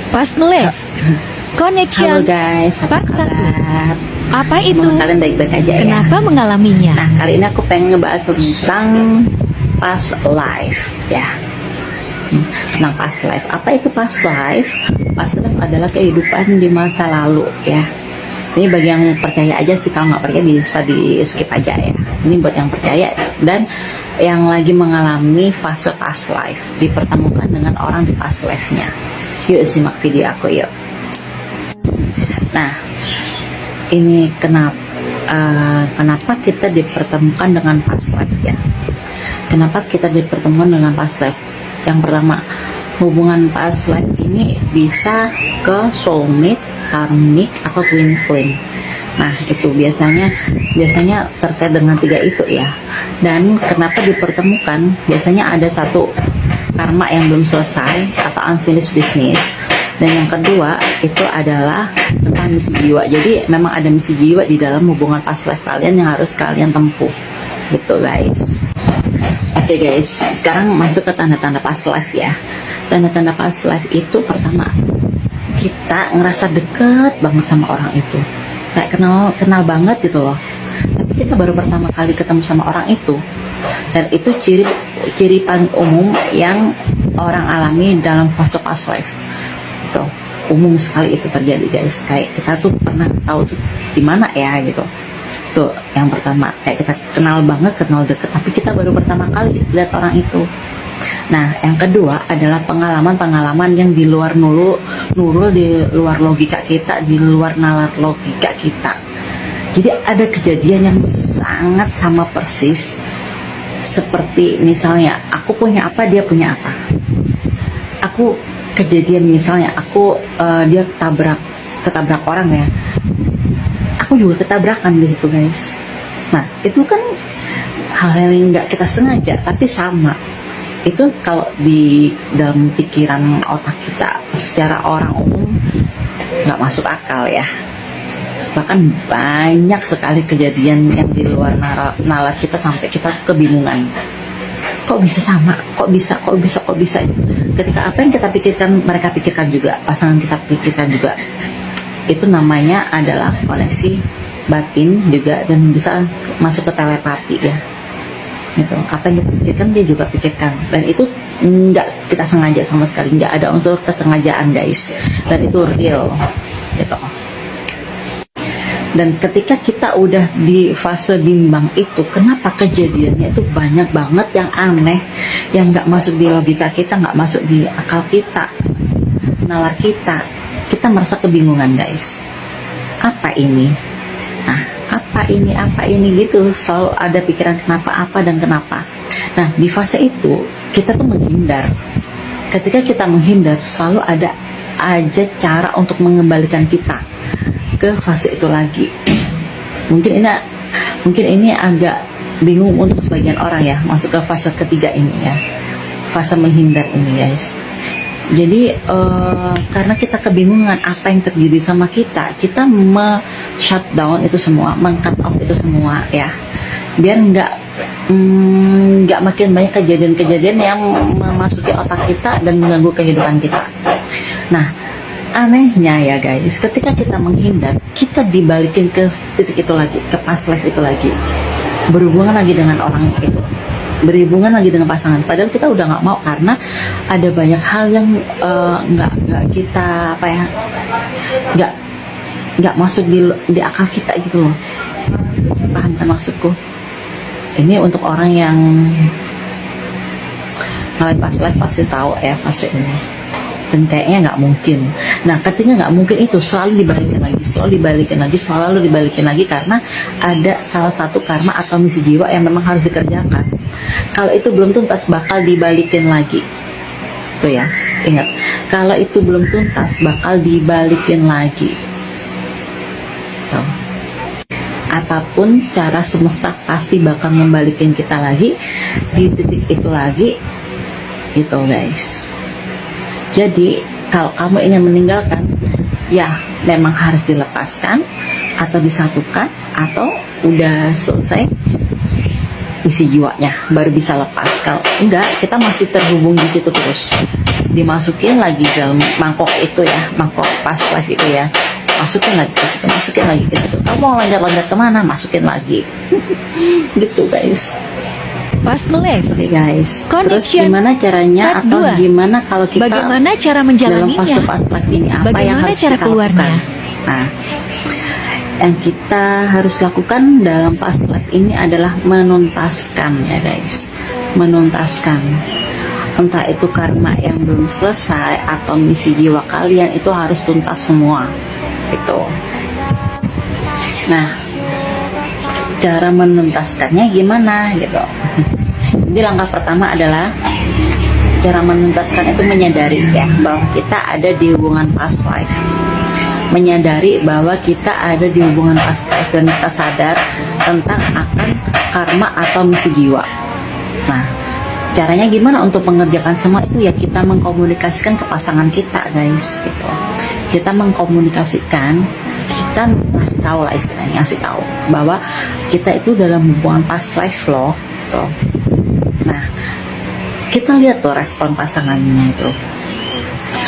Past life connection. Halo guys, apa Part satu. kabar? Apa itu? Semoga kalian baik-baik aja ya. Kenapa mengalaminya? Nah, kali ini aku pengen ngebahas tentang past life ya. Tentang past life. Apa itu past life? Past life adalah kehidupan di masa lalu ya. Ini bagi yang percaya aja sih, kalau nggak percaya bisa di skip aja ya. Ini buat yang percaya dan yang lagi mengalami fase past life, dipertemukan dengan orang di past life-nya. Yuk simak video aku yuk. Nah, ini kenapa kita dipertemukan dengan past life ya? Kenapa kita dipertemukan dengan past life? Yang pertama, hubungan past life ini bisa ke soulmate, karmic, atau twin flame. Nah, itu biasanya terkait dengan tiga itu ya. Dan kenapa dipertemukan? Biasanya ada satu karma yang belum selesai atau unfinished business. Dan yang kedua itu adalah tentang misi jiwa. Jadi memang ada misi jiwa di dalam hubungan past life kalian yang harus kalian tempuh. Gitu guys. Oke guys, sekarang masuk ke tanda-tanda past life ya. Tanda-tanda past life itu pertama, kita ngerasa deket banget sama orang itu, kayak kenal banget gitu loh. Tapi kita baru pertama kali ketemu sama orang itu, dan itu ciri paling umum yang orang alami dalam fase past life. Itu umum sekali itu terjadi guys. Kayak kita tuh pernah tahu tuh di mana ya gitu. Tuh yang pertama, kayak kita kenal banget, kenal deket, tapi kita baru pertama kali lihat orang itu. Nah, yang kedua adalah pengalaman-pengalaman yang di luar nurul, di luar logika kita, di luar nalar logika kita. Jadi ada kejadian yang sangat sama persis, seperti misalnya aku punya apa, dia punya apa. Aku kejadian misalnya dia ketabrak orang ya. Aku juga ketabrakan di situ guys. Nah, itu kan hal yang nggak kita sengaja, tapi sama. Itu kalau di dalam pikiran otak kita secara orang umum nggak masuk akal ya. Bahkan banyak sekali kejadian yang di luar nalar kita sampai kita kebingungan. Kok bisa sama? Kok bisa? Ketika apa yang kita pikirkan, mereka pikirkan juga, pasangan kita pikirkan juga. Itu namanya adalah koneksi batin juga, dan bisa masuk ke telepati ya. Gitu. Apa yang kita pikirkan dia juga pikirkan, dan itu nggak kita sengaja sama sekali, nggak ada unsur kesengajaan guys, dan itu real gitu. Dan ketika kita udah di fase bimbang itu, kenapa kejadiannya itu banyak banget yang aneh, yang nggak masuk di logika kita, nggak masuk di akal kita, nalar kita merasa kebingungan guys. Apa ini? Nah, apa ini gitu, selalu ada pikiran kenapa, apa dan kenapa. Nah, di fase itu kita tuh menghindar. Ketika kita menghindar, selalu ada aja cara untuk mengembalikan kita ke fase itu lagi. Mungkin ini agak bingung untuk sebagian orang ya, masuk ke fase ketiga ini ya, fase menghindar ini guys. Jadi karena kita kebingungan apa yang terjadi sama kita shut down itu semua, meng-cut off itu semua ya, biar nggak makin banyak kejadian-kejadian yang memasuki otak kita dan mengganggu kehidupan kita. Nah, anehnya ya guys, ketika kita menghindar, kita dibalikin ke titik itu lagi, ke past life itu lagi, berhubungan lagi dengan orang itu, berhubungan lagi dengan pasangan. Padahal kita udah nggak mau, karena ada banyak hal yang nggak kita nggak masuk di akal kita gitu loh. Paham kan maksudku? Ini untuk orang yang ngalamin past life pasti tahu ya fase ini. Dan kayaknya nggak mungkin. Nah, ketika nggak mungkin itu selalu dibalikin lagi, karena ada salah satu karma atau misi jiwa yang memang harus dikerjakan. Kalau itu belum tuntas, bakal dibalikin lagi. Tuh ya, ingat. Kalau itu belum tuntas, bakal dibalikin lagi. So, apapun cara semesta pasti bakal membalikin kita lagi di titik itu lagi, gitu guys. Jadi kalau kamu ingin meninggalkan, ya memang harus dilepaskan atau disatukan, atau udah selesai misi jiwanya baru bisa lepas. Kalau enggak, kita masih terhubung di situ terus, di dimasukin lagi dalam mangkok itu ya, mangkok past life itu ya, masukin lagi ke situ, masukin lagi ke situ. Kamu mau loncat-loncat kemana, masukin lagi. Gitu guys. Past life. Oke guys, terus Connection. gimana caranya Part atau 2. gimana kalau kita Bagaimana cara dalam menjalaninya? fase past life ini apa yang Bagaimana harus cara kita keluarnya? lakukan? Nah, yang kita harus lakukan dalam past life ini adalah menuntaskan ya guys, menuntaskan. Entah itu karma yang belum selesai atau misi jiwa kalian itu harus tuntas semua gitu. Nah, cara menuntaskannya gimana gitu. Jadi langkah pertama adalah cara menuntaskan itu menyadari ya bahwa kita ada di hubungan past life. Menyadari bahwa kita ada di hubungan past life dan kita sadar tentang akan karma atau misi jiwa. Nah, caranya gimana untuk mengerjakan semua itu ya kita mengkomunikasikan ke pasangan kita guys gitu. Kita mengkomunikasikan, kita ngasih tahu lah istilahnya, ngasih tahu bahwa kita itu dalam hubungan past life loh gitu. Nah, kita lihat tuh respon pasangannya itu.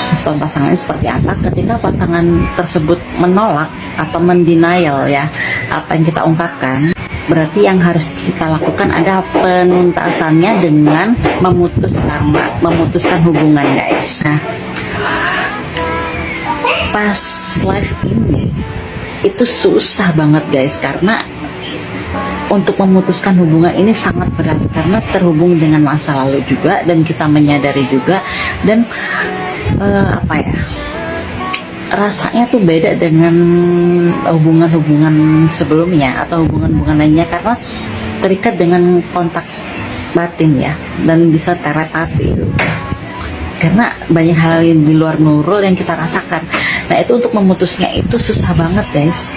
Respon pasangannya seperti apa ketika pasangan tersebut menolak atau mendenial ya apa yang kita ungkapkan. Berarti yang harus kita lakukan adalah penuntasannya dengan memutus karma, memutuskan hubungan guys. Nah, past life ini itu susah banget guys, karena untuk memutuskan hubungan ini sangat berat karena terhubung dengan masa lalu juga dan kita menyadari juga dan apa ya, rasanya tuh beda dengan hubungan-hubungan sebelumnya atau hubungan-hubungan lainnya karena terikat dengan kontak batin ya dan bisa telepati itu. Karena banyak hal yang di luar nurul yang kita rasakan. Nah itu untuk memutusnya itu susah banget guys,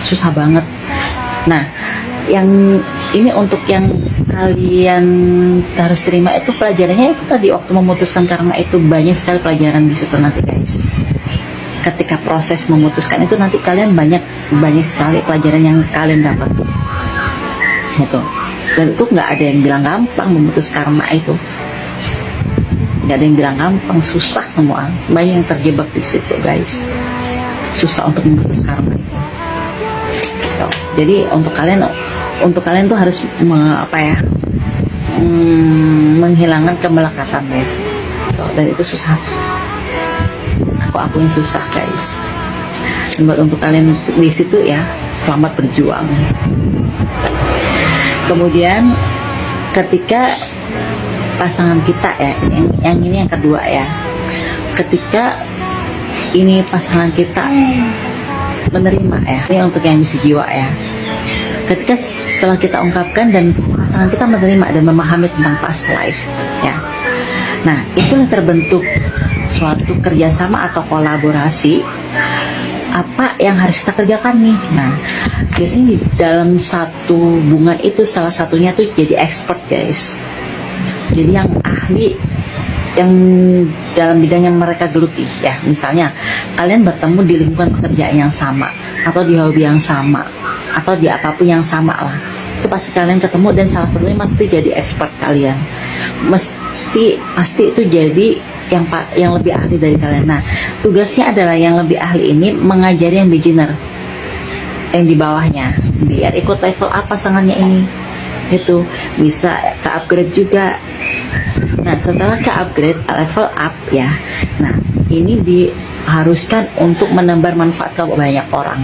susah banget. Nah yang ini untuk yang kalian harus terima itu pelajarannya itu tadi waktu memutuskan karma itu banyak sekali pelajaran di situ nanti guys. Ketika proses memutuskan itu nanti kalian banyak sekali pelajaran yang kalian dapat gitu. Dan itu nggak ada yang bilang gampang memutus karma itu. Gak ada yang bilang gampang, susah semua. Banyak yang terjebak di situ guys. Susah untuk memutus karma itu. Gitu. Jadi untuk kalian tuh harus menghilangkan kemelekatan ya. Gitu. Dan itu susah. Aku yang susah guys. Dan buat untuk kalian di situ ya, selamat berjuang. Kemudian ketika pasangan kita ya, yang ini yang kedua ya, ketika ini pasangan kita menerima ya, ini untuk yang misi jiwa ya, ketika setelah kita ungkapkan dan pasangan kita menerima dan memahami tentang past life ya, nah itu yang terbentuk suatu kerjasama atau kolaborasi apa yang harus kita kerjakan nih. Nah biasanya di dalam satu hubungan itu salah satunya tuh jadi expert guys. Jadi yang ahli yang dalam bidang yang mereka geluti ya, misalnya kalian bertemu di lingkungan pekerjaan yang sama atau di hobi yang sama atau di apapun yang sama lah, itu pasti kalian ketemu dan salah satunya mesti jadi expert kalian, pasti itu jadi yang lebih ahli dari kalian. Nah tugasnya adalah yang lebih ahli ini mengajari yang beginner yang di bawahnya biar ikut level up pasangannya ini, itu bisa ke upgrade juga. Nah setelah ke upgrade level up ya, nah ini diharuskan untuk menebar manfaat ke banyak orang.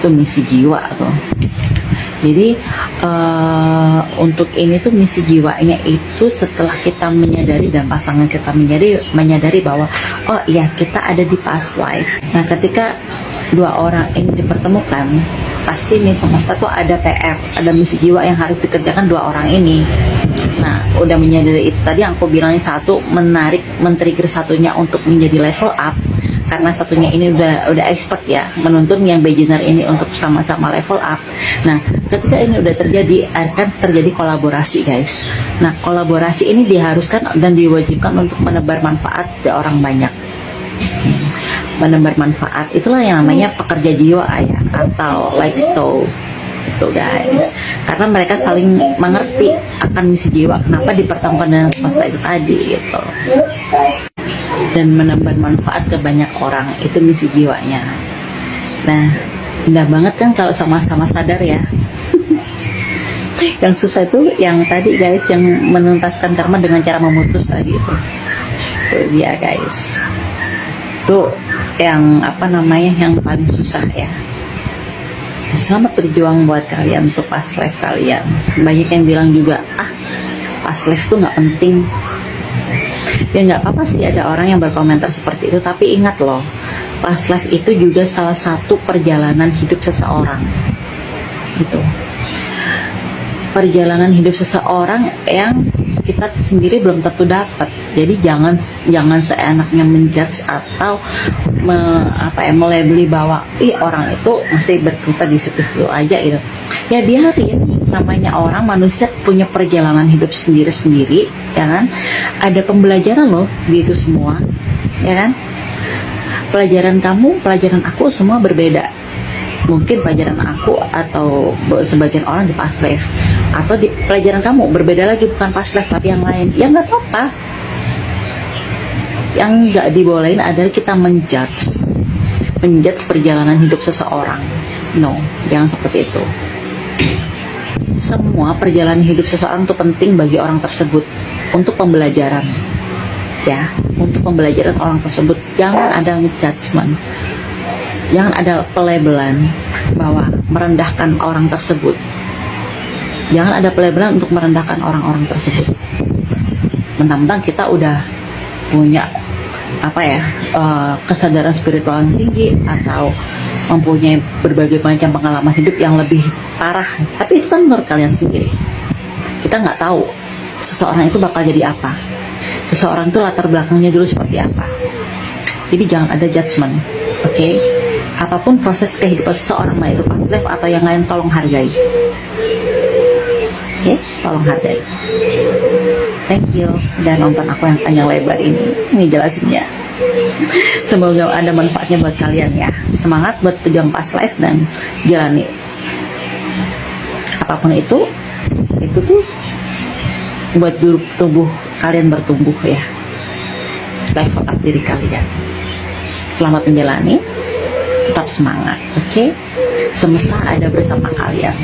Itu misi jiwa tuh. Jadi untuk ini tuh misi jiwanya itu setelah kita menyadari dan pasangan kita menyadari bahwa oh iya kita ada di past life. Nah ketika dua orang ini dipertemukan, pasti nih semesta tuh ada PR, ada misi jiwa yang harus dikerjakan dua orang ini. Nah udah menyadari itu tadi yang aku bilangnya, satu men-trigger satunya untuk menjadi level up karena satunya ini udah expert ya, menuntun yang beginner ini untuk sama-sama level up. Nah ketika ini udah terjadi, akan terjadi kolaborasi guys. Nah kolaborasi ini diharuskan dan diwajibkan untuk menebar manfaat ke orang banyak. Menebar manfaat itulah yang namanya pekerja jiwa ya, atau like soul itu guys, karena mereka saling mengerti akan misi jiwa kenapa dipertemukan dengan semesta itu tadi gitu. dan menambah manfaat ke banyak orang. Itu misi jiwanya. Nah, indah banget kan kalau sama-sama sadar ya. Yang susah itu yang tadi guys, yang menuntaskan karma dengan cara memutus tadi itu dia guys. Itu yang yang paling susah ya. Selamat berjuang buat kalian untuk past life kalian. Banyak yang bilang juga, past life tuh nggak penting. Ya nggak apa-apa sih ada orang yang berkomentar seperti itu, tapi ingat loh, past life itu juga salah satu perjalanan hidup seseorang. Gitu. Perjalanan hidup seseorang yang kita sendiri belum tentu dapat. Jadi jangan seenaknya menjudge atau melabeli bahwa orang itu masih berkutat di situ aja gitu. Ya biarin, namanya orang manusia punya perjalanan hidup sendiri-sendiri, ya kan? Ada pembelajaran loh di itu semua, ya kan? Pelajaran kamu, pelajaran aku semua berbeda. Mungkin pelajaran aku atau sebagian orang di past life, atau di pelajaran kamu berbeda lagi, bukan past life tapi yang lain. Ya nggak apa-apa. Yang nggak dibolehin adalah kita menjudge perjalanan hidup seseorang. No, jangan seperti itu. Semua perjalanan hidup seseorang itu penting bagi orang tersebut untuk pembelajaran. Ya, untuk pembelajaran orang tersebut. Jangan ada judgment. Jangan ada pelabelan bahwa merendahkan orang tersebut. Jangan ada pelabelan untuk merendahkan orang-orang tersebut. Mentang-mentang kita udah punya kesadaran spiritual yang tinggi atau mempunyai berbagai macam pengalaman hidup yang lebih parah, tapi itu kan menurut kalian sendiri. Kita nggak tahu seseorang itu bakal jadi apa, seseorang itu latar belakangnya dulu seperti apa. Jadi jangan ada judgement, oke? Apapun proses kehidupan seseorang, baik itu past life atau yang lain, tolong hargai. Oke, tolong hargai. Thank you udah nonton aku yang panjang lebar ini jelasinnya. Semoga ada manfaatnya buat kalian ya. Semangat buat pejuang past life dan jalani apapun itu tuh buat tubuh kalian bertumbuh ya. Level up diri kalian. Selamat menjalani, tetap semangat, oke? Semesta ada bersama kalian.